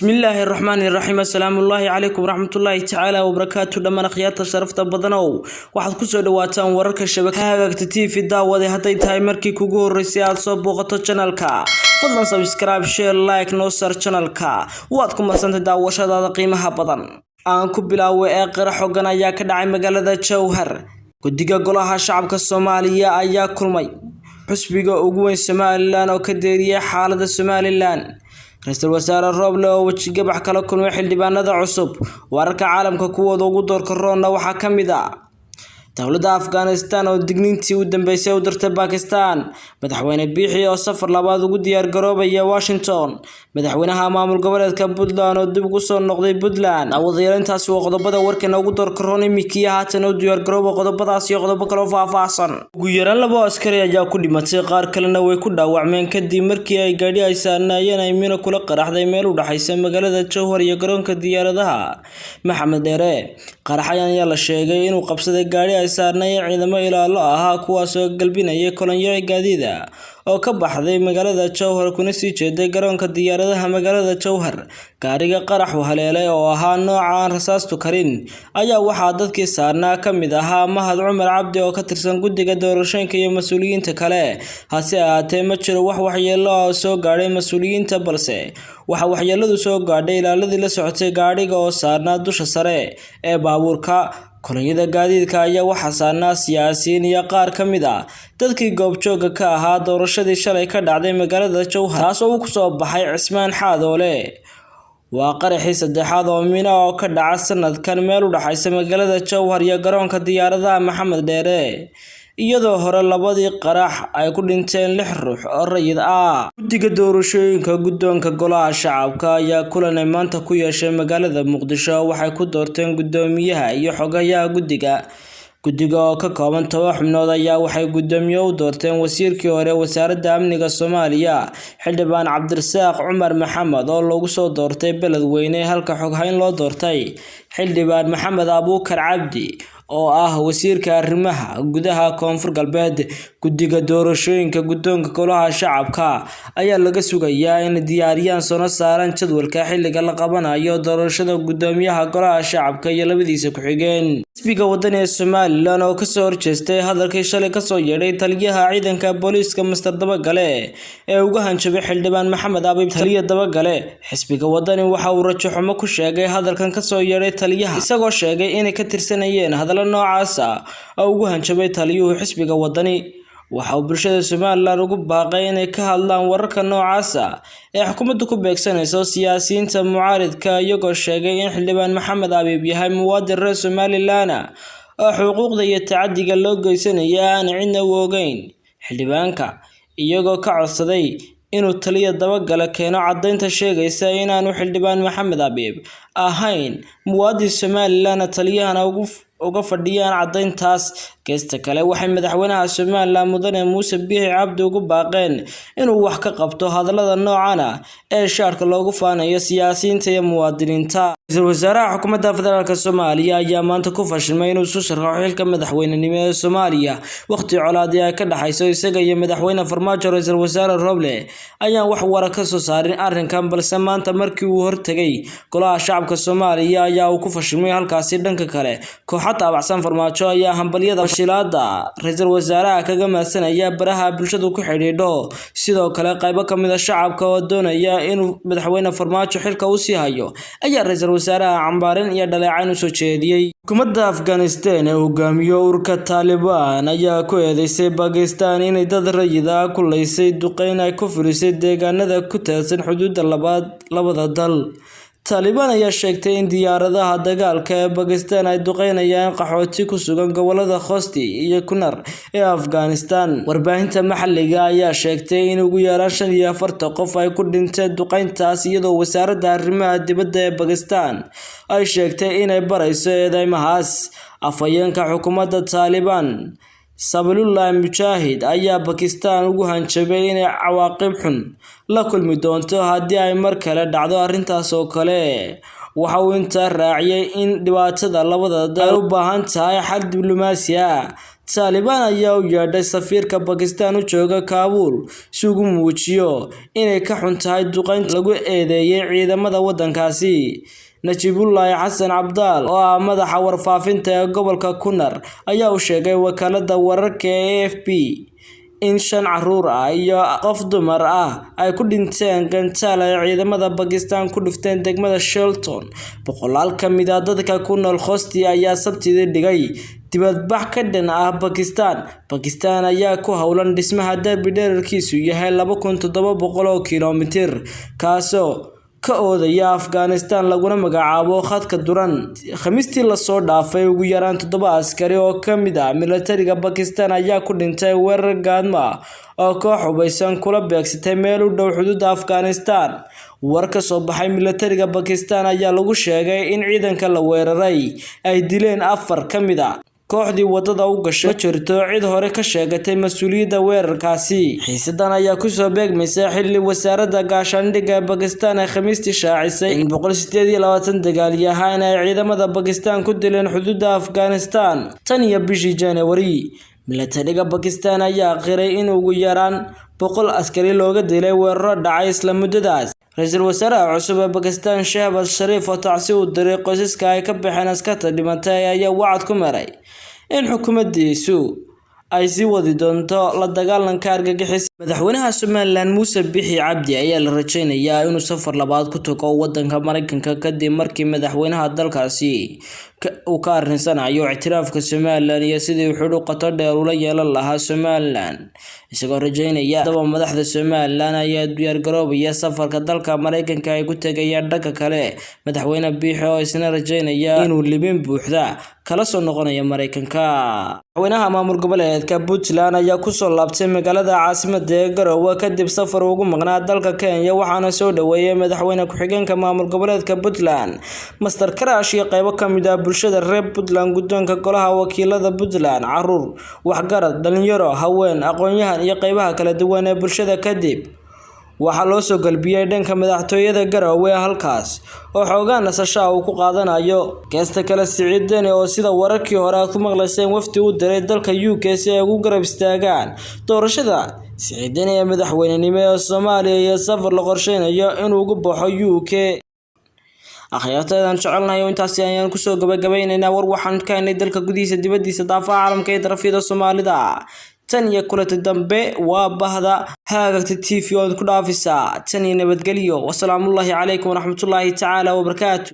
بسم الله الرحمن الرحيم السلام الله عليكم ورحمة الله تعالى وبركاته دمان خيارات شرفت بدنو waxaad ku soo dhawaataan wararka shabakada TV daawade haday tahay markii kugu horeysay aad soo booqato channelka fadlan subscribe share like no sar channelka waad ku maasantay daawashadaada qiimaha badan aan ku bilaaway ee qarax xogan ayaa ka dhacay magaalada Jowhar guddiga golaha shacabka Soomaaliya ayaa kulmay xusbiga ugu weyn Somaliland oo ka deeriyay xaaladda Somaliland Ra'iisul Wasaare Roble oo wajigabax kala kulmay xildhibaanada cusub wararka caalamka kuwooda ugu doorka roonna waxa kamid ah dawladda Afghanistan oo digniintii u dambeysay u dirtay Pakistan madaxweyne Biixi oo safar labaad ugu diyaar garoobaya Washington madaxweynaha maamul goboleedka Puntland oo dib ugu soo noqday Puntland awoodeelintaas waa qodobada warkan ugu doorka roon imikii haatan oo diyaar garooba qodobadaas iyo qodobo kale oo faahfaahsan ugu yaraan laba askari ayaa ku dhimatay qaar kalena way ku dhaawacmeen kadib markii ay gaadhi ay saarnaayeen ay mina kula qaraxday meel u dhaxaysa magaalada Jowhar iyo garoonka diyaaradaha Maxamed Dheere qaraxayan ayaa la sheegay inuu qabsaday gaadhi ay saarnaayeen ciidamo ilaalo ah kuwaas oo galbinaya kolonyo gaadiida oo ka baxday magaalada Jowhar kuna sii jeeday garoonka diyaaradaha magaalada Jowhar gaariga qarax haleelay oo ahaa nooca aan rasaastu karin ayaa waxa dadkii saarnaa kamid ahaa Mahad Cumar Cabdi oo ka tirsan guddiga doorashooyinka iyo mas'uuliyiinta kale hase ahaatee ma jiro wax waxyeello ah oo soo gaaray mas'uuliyiinta balse waxa waxyeelladu soo gaadhay ilaaladii la socotay gaariga oo saarnaa dusha sare ee baabuurka kolonyada gaadiidka ayaa waxa saarnaa siyaasiyiin iyo qaar kamid ah dadkii goobjooga ka ahaa doorashadii shalay ka dhacday magaalada Jowhar taas oo ku soo baxay Cismaan Xaadoole waa qaraxii saddexaad oo mina oo ka dhaca sanadkan meel u dhaxaysa magaalada Jowhar iyo garoonka diyaaradaha Maxamed Dheere iyadoo hore labadii qarax ay ku dhinteen 6 ruux oo rayid ah guddiga doorashooyinka guddoonka golaha shacabka ayaa kulan maanta ku yeeshay magaalada Muqdisho waxay ku doorteen guddoomiyaha iyo xogayaha guddiga oo ka kooban 10 xubnood ayaa waxay guddoomiye u doorteen wasiirkii hore wasaaradda amniga Soomaaliya xildhibaan Cabdirasaaq Cumar Maxamed oo lagu soo doortay beledweyne halka xoghayn loo doortay xildhibaan Maxamed Abuukar Cabdi oo ah wasiirka arrimaha gudaha Koonfur Galbeed guddiga doorashooyinka guddoonka golaha shacabka ayaa laga sugayaa in diyaariyaan soo saaran jadwalka xilliga la qabanayo doorashada guddoomiyaha golaha shacabka iyo labadiisa ku xigeen xisbiga wadaniga Somaliland oo ka soo horjeestay hadalkii shalay ka soo yeedhay taliyaha ciidanka booliiska Mr Dabagale ee uga hanjabay xildhibaan Maxamed Abiib taliya Dabagale xisbiga wadani waxa uu rajo xumo ku sheegay hadalkan ka soo yeedhay taliyaha isagoo sheegay inay ka tirsanayeen noocaas oo ugu hanjabay taliyuhu xisbiga wadani waxa uu bulshada Somaliland ugu baaqay inay ka hadlaan wararka noocaas ee xukuumaddu ku beegsanayso siyaasiyiinta mucaaridka iyagoo sheegay in xildhibaan Maxamed Abiib yahay muwaadin reer Somaliland oo xuquuqda iyo tacaddiga loo geysanayo aan cidna u ogeyn xildhibaanka iyagoo ka codsaday inuu taliya Dabagale keeno cadeynta sheegaysa inaanu xildhibaan Maxamed Abiib ahayn muwaadin Somaliland taliyahana uga fadhiyaan cadeyntaas geesta kale waxay madaxweynaha Somaliland mudane Muuse Biixi Cabdi ugu baaqeen inuu wax ka qabto hadallada noocan ah ee shaarka loogu faanayo siyaasiyiinta iyo muwaadiniinta Ra'iisul Wasaaraha Xukuumadda Federaalka Soomaaliya ayaa maanta ku fashilmay inuu soo sharxo xilka madaxweynenimo ee Soomaaliya waqti colaad ay ka dhaxayso isaga iyo madaxweyne Farmaajo Ra'iisul Wasaare Roble ayaan wax wara ka soo saarin arrinkan balse maanta markii uu hortagay golaha shacabka Soomaaliya ayaa uu ku fashilmay halkaasi dhanka kale kooxda abacsan Farmaajo ayaa hambaliyada fashilaada Ra'iisul Wasaaraha kaga maasanaya baraha bulshadu ku xidhiidho sidoo kale qaybo kamid ah shacabka oo doonaya inuu madaxweyne Farmaajo xilka u sii hayo ayaa Ra'iisul Wasaaraha cambaarin iyo dhaleecayn u soo jeediyay hukuumadda Afghanistan ee hogaamiyo ururka Taliban ayaa ku eedeysay Pakistan inay dad rayid ah ku leysay duqeyn ay ku firisay deegaanada ku teedsan xuduudda labada dal Taliban ayaa sheegtay in diyaaradaha dagaalka ee Pakistan ay duqeynayaan qaxooti ku sugan gobolada Khosti iyo Kunar ee Afghanistan warbaahinta maxalliga ayaa sheegtay in ugu yaraan 45 qof ay ku dhinteen duqeyntaas iyadoo wasaaradda arrimaha dibadda ee Pakistan ay sheegtay inay barayso eedeymahaas afhayeenka xukuumadda Taliban Sabilullah Mujahid ayaa Pakistan ugu hanjabay inay cawaaqib xun la kulmi doonto haddii ay mar kale dhacdo arrintaas oo kale waxa uu inta raaciyay in dhibaatada labada dal u baahan tahay xal diblomaasi ah Taliban ayaa u yeedhay safiirka Pakistan u jooga Kabul si uu muujiyo inay ka xun tahay duqeynta lagu eedeeyay ciidamada wadankaasi. Najibullah Xasan Cabdaal oo ah madaxa warfaafinta ee gobolka Kunar ayaa u sheegay wakaalada wararka ee AFP in 5 caruur ah iyo qof dumar ah ay ku dhinteen gantaal ay ciidamada Pakistan ku dhufteen degmada Shelton. Boqolaal ka mid ah dadka ku nool Khosti ayaa Sabtidii dhigay dibadbax ka dhan ah Pakistan ayaa ku howlan dhismaha darbi dhererkiisu yahay 2700 kiiloomitir kaasoo ka oodaya Afghanistan laguna magacaabo khadka duran. Khamiistii la soo dhaafay ugu yaraan 7 askari oo ka mid ah militariga Pakistan ayaa ku dhintay weerar gaadma oo koox hubeysan kula beegsatay meel u dhow xuduudda Afghanistan. War ka soo baxay militariga Pakistan ayaa lagu sheegay in ciidanka la weeraray ay dileen 4 ka mid ah kooxdii wadada u gashay. Ma jirto cid hore ka sheegatay mas'uuliyadda weerarkaasi. Xiisadan ayaa ku soo beegmaysa xilli wasaaradda gaashaandhigga ee Pakistan ay Khamiistii shaacisay in 128 dagaalyahan ay ciidamada Pakistan ku dileen xuduudda Afghanistan tan iyo bishii January. Militariga Pakistan ayaa qiray in ugu yaraan 100 askari looga dilay weeraro dhacay isla muddadaas. Ra'iisul Wasaaraha cusub ee Pakistan Shehbaz Sharif oo tacsi u diray qoysaska ay ka baxeen askarta dhimatay ayaa wacd ku maray in xukuumaddiisu ay sii wadi doonto la dagaalanka argagixisada. Madaxweynaha Somaliland Muuse Bixi Cabdi ayaa la rajaynayaa inuu safar labaad ku tago wadanka Mareykanka kadib markii madaxweynaha dalkaasi uu ka arinsanayo ictiraafka Somaliland iyo sidii uu xidhiidh qoto dheer ula yeelan lahaa Somaliland. Isagoo rajaynaya daba madaxda Somaliland ayaa diyaar garoobaya safarka dalka Mareykanka ay ku tagayaan dhanka kale. Madaxweyne Bixi oo isna rajaynaya inuu libin buuxda kala soo noqonayo Mareykanka. Madaxweynaha maamul goboleedka Puntland ayaa ku soo laabtay magaalada caasimadda ee Garowe kadib safar ugu maqnaa dalka Kenya waxaana soo dhaweeyay madaxweyne ku-xigeenka maamul goboleedka Puntland Master Karash iyo qaybo ka mid ah bulshada reer Puntland. Guddoonka golaha wakiilada Puntland, caruur, waxgarad, dhalinyaro, haween, aqoon-yahan iyo qaybaha kala duwan ee bulshada kadib waxaa loo soo galbiyay dhanka madaxtooyada Garowe halkaas oo xoogaan nasasho uu ku qaadanayo. Geesta kale Siciid Deni oo sida wararkii hore aad ku maqlayseen wafdi u diray dalka UK si ay ugu garab istaagaan doorashada. Siciid Deni ee madaxweynenimo ee Soomaaliya iyo safar la qorsheynayo inuu ugu baxo UK. Akhyaartadan jecelnahay intaasi ayaan ku soo gabagabaynaynaa war waxaan ka helnay dalka gudihiisa dibadiisa daafaha caalamka ee darafyada Soomaalida. tan iyo kulanta dambe waa bahda Hagagta TV oo ku dhaafisa tan iyo nabadgelyo. Wassalaamu calaykum waraxmatullaahi tacaala wabarakaatuh.